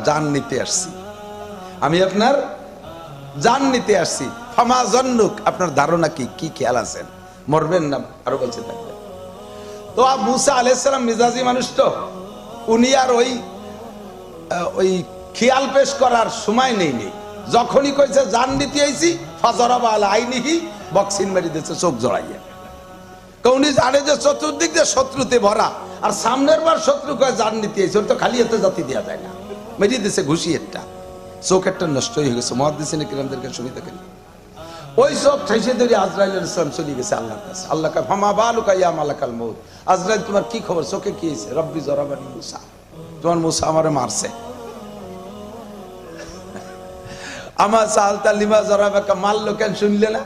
জান নিতে আসছি, আমি আপনার জান নিতে আসছি। ফামা জন্নুক, আপনার ধারণা কি, কি খেয়াল আছেন, মরবেন না আরো বেঁচে থাকবেন? তো মুসা আলাইহিস সালাম মিজাজি মানুষ, তো উনি আর ওই খেয়াল পেশ করার সময় নেই। যখনই কইছে জান নিতে আইছি, ফাজরাবা আলা আইনিহি, বক্সিন মেরে দিয়েছে চোখ জড়াইয়া। উনি জানে যে চতুর্দিক দিয়ে শত্রুতে ভরা, আর সামনের বার শত্রু কয় জান নিতে আইছে, ওর তো খালি হাতে জাতি দেওয়া যায় না, মেরে দিয়েছে ঘুষি একটা, চোখ একটা নষ্ট হয়ে গেছে। মুহাদ্দিসিনে কিরামদেরকে শুনি দেখেন, ওই চোখ ঠেসে ধরে আজরাইল আলাইহিস সালাম চলে গেছে আল্লাহর কাছে। আল্লাহ কয় ফামা বালুকা ইয়া মালাকাল মউত, আজরাইল তোমার কি খবর, চোখে কি হয়েছে? রব্বি জরাবানি মুসা, তোমার মুসা আমারে মারছে। আমার সালতা লিমা জরাবাকা, মারলো কেন শুনলে না?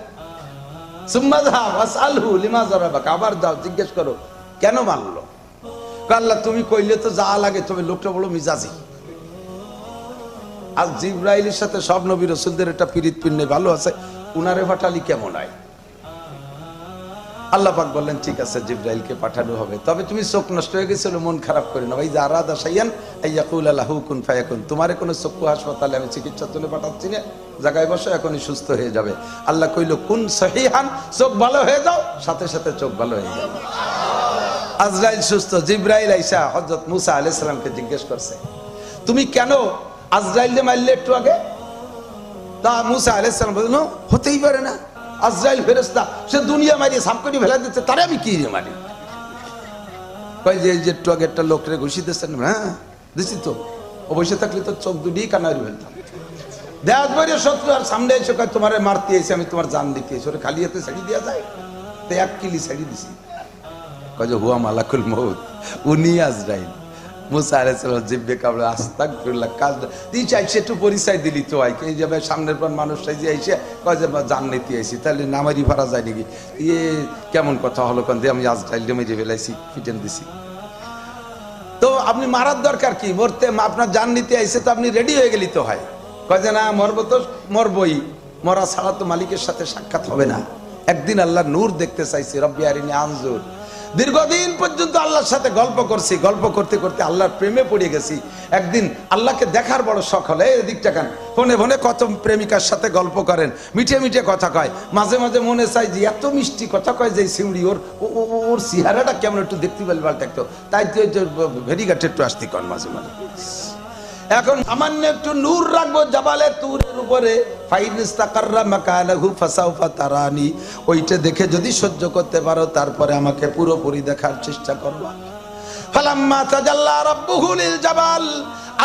সুম্মা যাও ওয়াসআলহু লিমা জরাবাকা, আবার যাও জিজ্ঞেস করো কেন মারলো। আল্লাহ তুমি কইলে তো যা লাগে, তবে লোকটা বড় মিজাজি। আর জিবরাইলের সাথে সব নবী রাসূলদের একটা পিরিত পিন্নে ভালো আছে, উনারে পাঠালি কেমন হয়? আল্লাহ পাক বললেন ঠিক আছে জিবরাইলকে পাঠানো হবে, তবে তুমি চোখ নষ্ট হয়ে গেছিল, মন খারাপ করে না ভাই। যা আরাদা শাইয়ান আইয়াকুল লাহু কুন ফায়াকুন, তোমারে কোনো চক্ষু হাসপাতালে আমি চিকিৎসা তুলে পাঠাচ্ছি না, জায়গায় বসে এখনই সুস্থ হয়ে যাবে। আল্লাহ কইল কুন সহিহান, চোখ ভালো হয়ে যাও, সাথে সাথে চোখ ভালো হয়ে যাবে। আজরাইল সুস্থ। জিবরাইল আইসা হযরত মুসা আলাইহিস সালামকে জিজ্ঞেস করছে, তুমি কেন আজরাইলকে মারলে একটু আগে? তা মুসা আলাইহিস সালাম বলল হতেই পারে না, আজরাইল ফেরেশতা, সে দুনিয়া মারিয়ে সাফ করে ফেলা দিচ্ছে, তারে আমি কি রে মারি? কই যে একটু আগে একটা লোকরে ঘুষি দিচ্ছেন, হ্যাঁ দিছি তো, অবশ্যই থাকলে তো চোখ দুটি কানারি ফেলতাম। দেখ বলে শত্রু আর সামনে এসে কয় তোমারে মারতে এসে আমি তোমার জান দিতে এসে, ওরে খালি হাতে ছেড়ে দেওয়া যায়? তো এক কিলি ছেড়ে দিছি। কয় যে হুয়া মালাকুল মউত, উনি আজরাইল। মুসা আলাইহিস সালাম জিব্বে কামড়ে আস্তাগফিরুল্লাহ, কাজ তুই চাইছে একটু পরিচয় দিলি তো আই, এই যাবে সামনের পর মানুষটাই যে আইসে কয় যে জান নিতে আইছি, তাহলে নামারি ভাড়া যায় নাকি? ইয়ে কেমন কথা হলো, কান দিয়ে আমি আজরাইল মেরে ফেলাইছি, ফিটেন দিছি। তো আপনি মারার দরকার কি, মরতে আপনার জান নিতে আইসে তো আপনি রেডি হয়ে গেলি তো হয়। কয় যে না মরবো তো মরবই, মরা ছাড়া তো মালিকের সাথে সাক্ষাৎ হবে না। একদিন আল্লাহ নূর দেখতে চাইছি, রব্বি আরিনি আনজুর। দীর্ঘদিন পর্যন্ত আল্লাহর সাথে গল্প করছি, গল্প করতে করতে আল্লাহর প্রেমে পড়ে গেছি। একদিন আল্লাহকে দেখার বড় শখ হলো, এদিকটা কেন ফোনে ফোনে কত প্রেমিকার সাথে গল্প করেন, মিঠে মিঠে কথা কয়, মাঝে মাঝে মনে চাই যে এত মিষ্টি কথা কয় যে সিউড়ি, ওর চেহারাটা কেমন একটু দেখতে পেলে ভালো থাকতো, তাই তো ভেরিঘাটে একটু আসতি কন মাঝে মাঝে। এখন সামান্য একটু নূর রাখবো জাবালে তুরের উপরে, ফাইনিস্তাকাররা মাকানাহু ফাসাউফা তারানি, ওইটা দেখে যদি সহ্য করতে পারো তারপরে আমাকে পুরোপুরি দেখার চেষ্টা করবা। ফালাম্মা তাজাল্লা রাব্বুহু লিল জাবাল,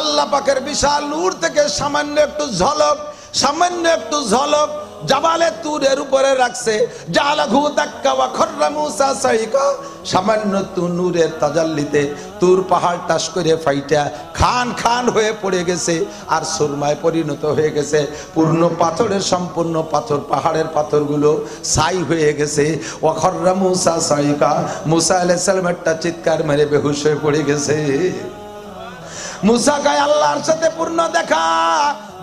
আল্লাহ পাকের বিশাল নূর থেকে সামান্য একটু ঝলক জাবালে তুরের উপরে রাখছে। জালাহু দাক্কা ওয়া খাররা মুসা সাইকা, সামান্য নূরের তাজাল্লিতে তুর পাহাড় টাস করে ফাইটা খান খান হয়ে পড়ে গেছে, আর সুরমায় পরিণত হয়ে গেছে। পূর্ণ পাথরের সম্পূর্ণ পাথর, পাহাড়ের পাথরগুলো ছাই হয়ে গেছে। ওয়া খাররা মুসা সাইকা, মুসা আলাইহিস সালাম একটা চিৎকার মেরে বেহুশ হয়ে পড়ে গেছে। মুসা কয় আল্লাহর সাথে পূর্ণ দেখা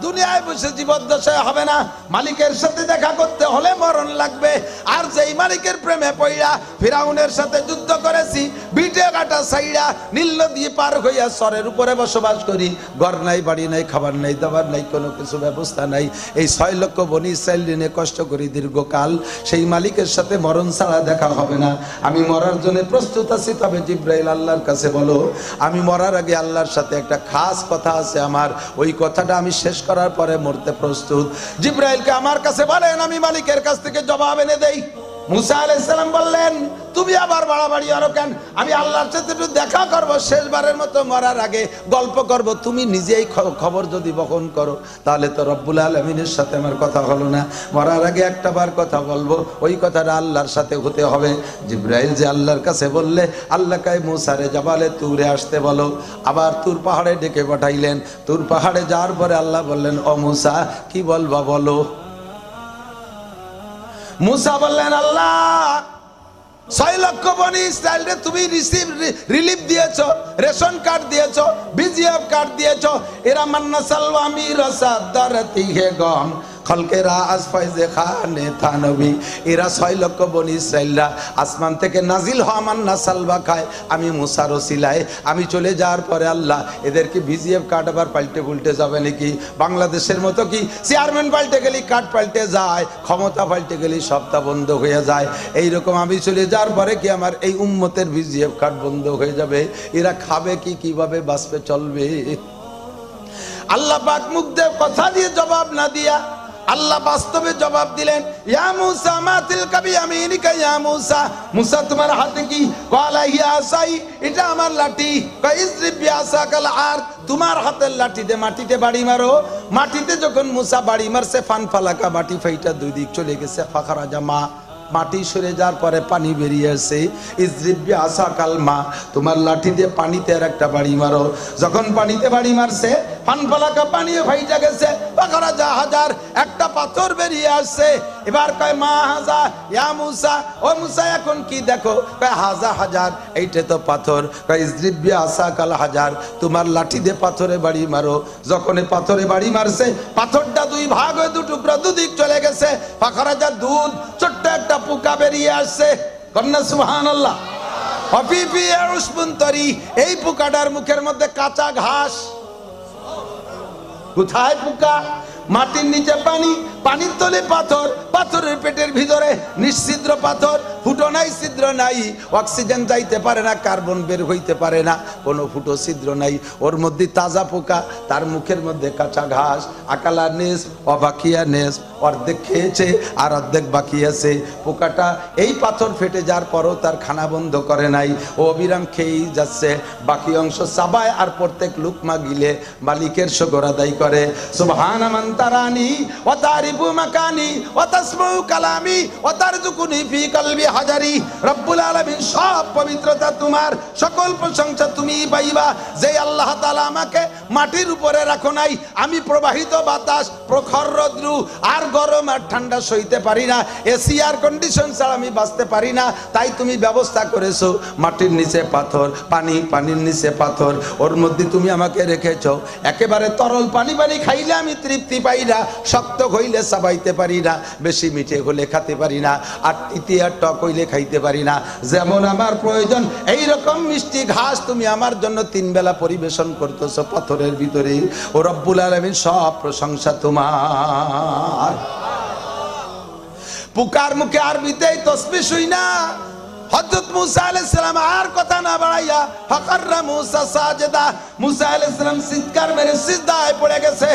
দুনিয়ায় বসে জীবদ্দশায় হবে না, মালিকের সাথে দেখা করতে হলে মরণ লাগবে। আর যেই মালিকের প্রেমে পড়িয়া ফিরাউনের সাথে যুদ্ধ করেছি, বিটে কাটা সাইড়া নীল নদী পার হইয়া সরের উপরে বসবাস করি, ঘর নাই, বাড়ি নাই, খাবার নাই, দাবার নাই, কোনো কিছু ব্যবস্থা নাই, এই 6 লক্ষ বনি ইসরাইল নিয়ে কষ্ট করি দীর্ঘকাল, সেই মালিকের সাথে মরণ ছাড়া দেখা হবে না। আমি মরার জন্য প্রস্তুত আছি, তবে জিবরাইল আল্লাহর কাছে বলো আমি মরার আগে আল্লাহর সাথে একটা খাস কথা আছে আমার, ওই কথাটা আমি শেষ করার পরে মরতে প্রস্তুত। জিবরাইলকে আমার কাছে বলেন, আমি মালিকের কাছ থেকে জবাব এনে দেই। মুসা আলাইহিস সালাম বললেন তুমি আবার বাড়াবাড়ি আরো কেন, আমি আল্লাহর সাথে একটু দেখা করবো, শেষবারের মতো মরার আগে গল্প করব, তুমি নিজেই খবর যদি বহন করো তাহলে তো রব্বুল আলামিনের সাথে আমার কথা হলো না। মরার আগে একটা বার কথা বলবো, ওই কথাটা আল্লাহর সাথে হতে হবে। জিবরাইল যে আল্লাহর কাছে বললে, আল্লাহ কয় মুসারে জাবালে তুরে আসতে বলো। আবার তুর পাহাড়ে ডেকে পাঠাইলেন। তুর পাহাড়ে যাওয়ার পরে আল্লাহ বললেন ও মুসা কি বলবা বলো। মুসা বললেন আল্লাহ 6 লক্ষ বনি ইসরাইলরে তুমি রিলিফ দিয়েছো, রেশন কার্ড দিয়েছো, বিজিএফ কার্ড দিয়েছো, এরা মান্না সালওয়ামি রসাদারতি হে গম খলকেরা আজ ফয়জে খানে থানবী, এরা 6 লক্ষ বনি ইসরাইলরা আসমান থেকে নাজিল হওয়া মান্না সালবা খায়। আমি মুসার ওসিলায় আমি চলে যাওয়ার পরে আল্লাহ এদেরকে ভিজিএফ কার্ড আবার পাল্টে উল্টে যাবে নাকি? বাংলাদেশের মতো কি চেয়ারম্যান পাল্টে গেলে কার্ড পাল্টে যায়, ক্ষমতা পাল্টে গেলে সবটা বন্ধ হয়ে যায়? এইরকম আমি চলে যাওয়ার পরে কি আমার এই উম্মতের ভিজিএফ কার্ড বন্ধ হয়ে যাবে? এরা খাবে কি, কিভাবে বাঁচবে, চলবে? আল্লাহ পাক মুখ দিয়ে কথা দিয়ে জবাব না দিয়া আল্লাহ বাস্তবে জবাব দিলেন, ইয়া মুসা মা তিলকা বিয়ামিনিকা ইয়া মুসা, মুসা তোমার হাতে কি? ক্বালা হিয়া আসাই, এটা আমার লাঠি। কাইজরিব বিআসাকাল আরদ, তোমার হাতের লাঠিতে মাটিতে বাড়ি মারো। মাটিতে যখন মুসা বাড়ি মারছে ফানফালাকা, মাটি ফাইটা দুই দিক চলে গেছে। ফাখারাজা মা, মাটি সরে যাওয়ার পরে পানি বেরিয়ে আসে। ইজরিব বিআসাকাল মা, তোমার লাঠি দিয়ে পানিতে আর একটা বাড়ি মারো। যখন পানিতে বাড়ি মারছে ফানফালাকা, পানিও ফাইটা গেছে। ফাখারাজা হাজার, একটা পাথর বেরিয়ে আসছে। এবার কয় মা হাজা ইয়া মুসা, ও মুসা এখন কি দেখো? কয় হাজা হাজার, এইটা তো পাথর। কয় ইজরিব বিআসাকাল হাজার, তোমার লাঠি দিয়ে পাথরে বাড়ি মারো। যখন পাথরে বাড়ি মারছে পাথরটা দুই ভাগ হয়ে দু টুকরা দুদিক চলে গেছে। ফাখারাজা দুধ, ছোট্ট একটা পোকা বেরিয়ে আসছে। কন্যা সুবহানাল্লাহ। অফিফি উসবুনতরি, এই পোকাটার মুখের মধ্যে কাঁচা ঘাস। কোথায় পোকা? মাটির নিচে পানি, পানির তলে পাথর, পাথরের পেটের ভিতরে নিশ্ছিদ্র পাথর, ফুটো নাই, ছিদ্র নাই, অক্সিজেন যাইতে পারে না, কার্বন বের হইতে পারে না, কোনো ফুটো ছিদ্র নাই। ওর মধ্যে তাজা পোকা, তার মুখের মধ্যে কাঁচা ঘাস। আকালা নেস অবাকিয়া নেস, অর্ধেক খেয়েছে আর অর্ধেক বাকি আছে। পোকাটা এই পাথর ফেটে যাওয়ার পরও তার খানা বন্ধ করে নাই, ও অবিরাম খেয়েই যাচ্ছে। বাকি অংশ চাবায় আর প্রত্যেক লুকমা গিলে মালিকের শুকর আদায় করে। সুবহানা মান তারানি ওয়া তারিফু মাকানি ওয়া তাসমাউ কালামি ওয়া তারযুকুনি ফি কলবি হাজারি। রব্বুল আলামিন, সব পবিত্রতা তোমার, সকল প্রশংসা তুমিই পাইবা। যে আল্লাহ তাআলা আমাকে মাটির উপরে রাখো নাই, আমি প্রবাহিত বাতাস, প্রখর রৌদ্র আর গরম আর ঠান্ডা সইতে পারি না, এসি আর কন্ডিশন ছাড়া আমি বাঁচতে পারি না। তাই তুমি ব্যবস্থা করেছো মাটির নিচে পাথর, পানি, পানির নিচে পাথর, ওর মধ্যে তুমি আমাকে রেখেছো। একেবারে তরল পানি পানি খাইলে আমি তৃপ্তি পাই না, শক্ত হইলে চাবাইতে পারি না, বেশি মিঠে হলে খেতে পারি না, আর তিতি আর টক হইলে খাইতে পারি না। যেমন আমার প্রয়োজন এই রকম মিষ্টি ঘাস তুমি আমার জন্য 3 বেলা পরিবেশন করতেছো পাথরের ভিতরে। ও রব্বুল আলামিন, সব প্রশংসা তোমার। পুকার মুখে আরবিতে তসবিহ শুই না। হযরত মুসা আলাইহিস সালাম আর কথা না বাড়াইয়া ফাকাররা মুসা সাজদা, মুসা আলাইহিস সালাম চিৎকার মেরে সিজদায় পড়ে গেছে।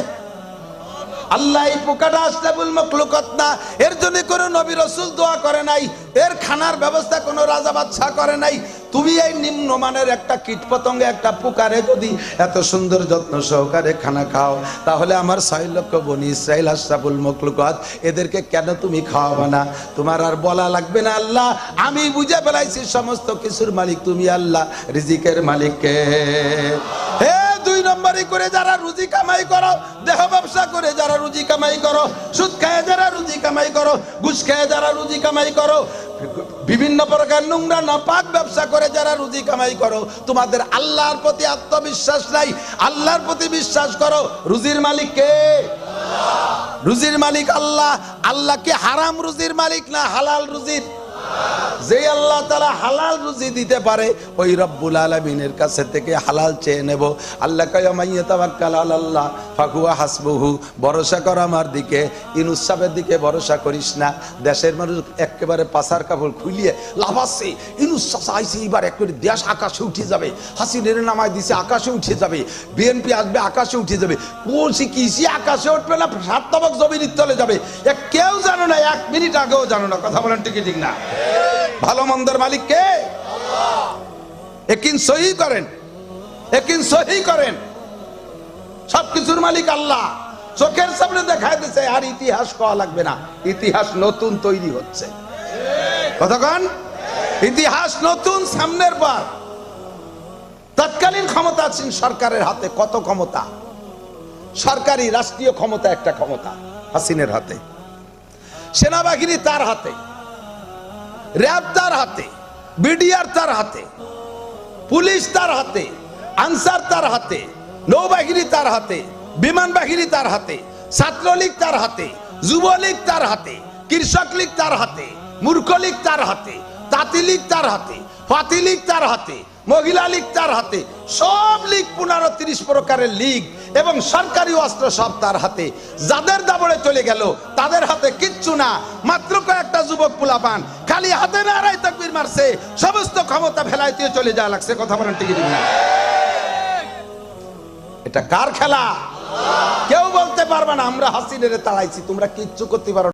আল্লাহ এই পোকাটা আশরাফুল মাখলুকাত না, এর জন্য কোনো নবী রাসূল দোয়া করে নাই, এর খানার ব্যবস্থা কোনো রাজা বাদশা করে নাই। তুমি এই নিম্নমানের একটা কীটপতঙ্গে, একটা পোকারে যদি এত সুন্দর যত্ন সহকারে খানা খাও, তাহলে আমার 6 লক্ষ বনি ইসরাইল আশরাফুল মাখলুকাত, এদেরকে কেন তুমি খাওয়াবে না? তোমার আর বলা লাগবে না আল্লাহ, আমি বুঝে ফেলাইছি সমস্ত কিছুর মালিক তুমি আল্লাহ, রিজিকের মালিক কে? হে 2 নম্বরই করে যারা রুজি কামাই করো, দেহ ব্যবসা করে যারা রুজি কামাই করো, সুদ খায় যারা রুজি কামাই করো, ঘুষ খায় যারা রুজি কামাই করো, বিভিন্ন প্রকার নোংরা নাপাক ব্যবসা করে যারা রুজি কামাই করো, তোমাদের আল্লাহর প্রতি আত্মবিশ্বাস নাই। আল্লাহর প্রতি বিশ্বাস করো। রুজির মালিক কে? রুজির মালিক আল্লাহ। আল্লাহ কি হারাম রুজির মালিক না হালাল রুজির? যে আল্লাহ তাআলা হালাল রুজি দিতে পারে, ওই রব্বুল আলামিনের কাছে থেকে হালাল চেয়ে নেব। আল্লাহ কয় মাইয়া তাওয়াক্কাল আলাল্লাহ ফাহুয়া হাসবুহু, ভরসা কর আমার দিকে, ইউনূস সাহেবের দিকে ভরসা করিস না। দেশের মানুষ একেবারে পাছার কাপড় খুলিয়ে লাফাচ্ছে, ইউনূস চাচা আইছে, এবার একবারে দেশ আকাশে উঠে যাবে, হাসিনের নামায় দিছে আকাশে উঠে যাবে, বিএনপি আসবে আকাশে উঠে যাবে। বলছি কিসি আকাশে উঠবে না 7 তবক জমির তলে যাবে, কেউ জানো না, 1 মিনিট আগেও জানো না। কথা বলেন ঠিক ঠিক না? ভালো মন্দের মালিক কে? একিন সহি করেন, একিন সহি করেন। সবকিছুর মালিক আল্লাহ, চোখের সামনে দেখায় দিচ্ছে। আর ইতিহাস কওয়া লাগবে না, ইতিহাস নতুন তৈরি হচ্ছে। কতক্ষণ? ইতিহাস নতুন সামনের পর। তৎকালীন ক্ষমতা আছেন সরকারের হাতে। কত ক্ষমতা? সরকারি রাষ্ট্রীয় ক্ষমতা একটা ক্ষমতা হাসিনের হাতে, সেনাবাহিনী তার হাতে, র্যাব তার হাতে, বিডিআর তার হাতে, পুলিশ তার হাতে, আনসার তার হাতে, নৌবাহিনী তার হাতে, বিমান বাহিনী তার হাতে, ছাত্রলীগ তার হাতে, যুবলীগ তার হাতে, কৃষক লীগ তার হাতে, মূর্খ লীগ তার হাতে, তাঁতি লীগ তার হাতে, ফাতি লীগ তার হাতে, মহিলা লীগ তার হাতে, সব লীগ 15-30 প্রকারের লীগ এবং সরকারি অস্ত্র সব তার হাতে। যাদের দাবড়ে চলে গেল তাদের হাতে কিচ্ছু না, মাত্র কয়েকটা যুবক পোলাপান খালি হাতে নারায় তাকবীর মারছে, সমস্ত ক্ষমতা ফেলাইতে চলে যাওয়া লাগছে। কথা বলেন ঠিক না? এটা কার খেলা? কেউ বলতে পারবে না আমরা হাসিনের তাড়াইছি, তোমরা কিচ্ছু করতে পারো